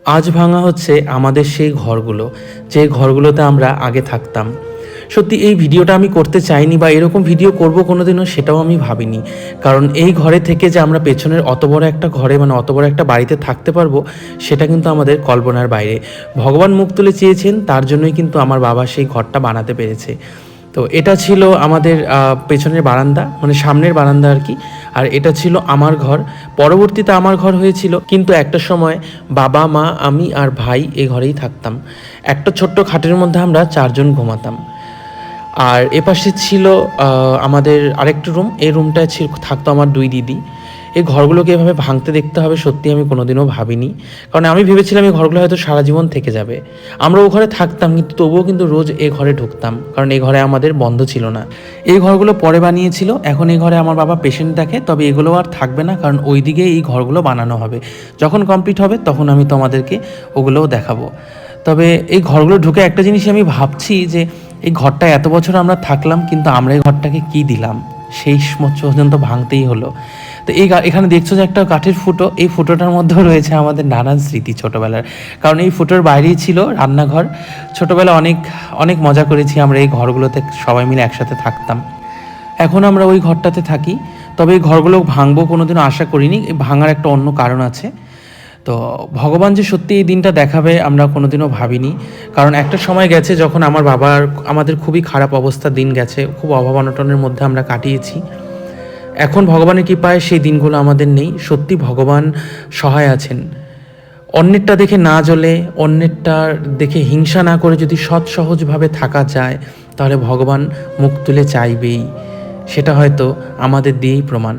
আজ ভাঙা হচ্ছে আমাদের সেই ঘরগুলো, যে ঘরগুলোতে আমরা আগে থাকতাম। সত্যি এই ভিডিওটা আমি করতে চাইনি বা এরকম ভিডিও করব কোনোদিনও, সেটাও আমি ভাবিনি। কারণ এই ঘরে থেকে যে আমরা পেছনের অত বড় একটা ঘরে মানে অত বড় একটা বাড়িতে থাকতে পারবো, সেটা কিন্তু আমাদের কল্পনার বাইরে। ভগবান মুখ তুলে চেয়েছেন, তার জন্যই কিন্তু আমার বাবা সেই ঘরটা বানাতে পেরেছে। তো এটা ছিল আমাদের পেছনের বারান্দা, মানে সামনের বারান্দা আর কি। আর এটা ছিল আমার ঘর। পরবর্তীতে আমার ঘর হয়েছিল, কিন্তু একটা সময় বাবা, মা, আমি আর ভাই এই ঘরেই থাকতাম। একটা ছোট্ট খাটের মধ্যে আমরা 4 জন ঘুমাতাম। আর এপাশে ছিল আমাদের আরেকটা রুম। এই রুমটায় থাকতো আমার 2 দিদি। এই ঘরগুলোকে এভাবে ভাঙতে দেখতে হবে, সত্যি আমি কোনোদিনও ভাবিনি। কারণ আমি ভেবেছিলাম এই ঘরগুলো হয়তো সারা জীবন থেকে যাবে। আমরা ও ঘরে থাকতাম, কিন্তু তবুও কিন্তু রোজ এই ঘরে ঢুকতাম, কারণ এই ঘরে আমাদের বন্ধ ছিল না। এই ঘরগুলো পরে বানিয়েছিল। এখন এই ঘরে আমার বাবা পেশেন্ট দেখে, তবে এগুলো আর থাকবে না, কারণ ওই দিকে এই ঘরগুলো বানানো হবে। যখন কমপ্লিট হবে তখন আমি তোমাদেরকে ওগুলোও দেখাবো। তবে এই ঘরগুলো ঢুকে একটা জিনিসই আমি ভাবছি যে এই ঘরটা এত বছর আমরা থাকলাম, কিন্তু আমরা এই ঘরটাকে কি দিলাম, সেই পর্যন্ত ভাঙতেই হলো। তো এখানে দেখছো যে একটা কাঠের ফুটো, এই ফুটোটার মধ্যেও রয়েছে আমাদের নানান স্মৃতি ছোটোবেলার। কারণ এই ফুটোর বাইরেই ছিল রান্নাঘর। ছোটোবেলা অনেক অনেক মজা করেছি আমরা এই ঘরগুলোতে, সবাই মিলে একসাথে থাকতাম। এখন আমরা ওই ঘরটাতে থাকি। তবে এই ঘরগুলো ভাঙবো কোনোদিনও আশা করিনি। এই ভাঙার একটা অন্য কারণ আছে। তো ভগবান যে সত্যি এই দিনটা দেখাবে আমরা কোনোদিনও ভাবিনি। কারণ একটা সময় গেছে যখন আমাদের খুবই খারাপ অবস্থার দিন গেছে, খুব অভাব অনটনের মধ্যে আমরা কাটিয়েছি। এখন ভগবানের কৃপায় সেই দিনগুলো আমাদের নেই। সত্যি ভগবান সহায় আছেন। অন্যেরটা দেখে না জ্বলে, অন্যেরটা দেখে হিংসা না করে যদি সৎ সহজভাবে থাকা যায়, তাহলে ভগবান মুখ তুলে চাইবেই। সেটা হয়তো আমাদের দিয়েই প্রমাণ।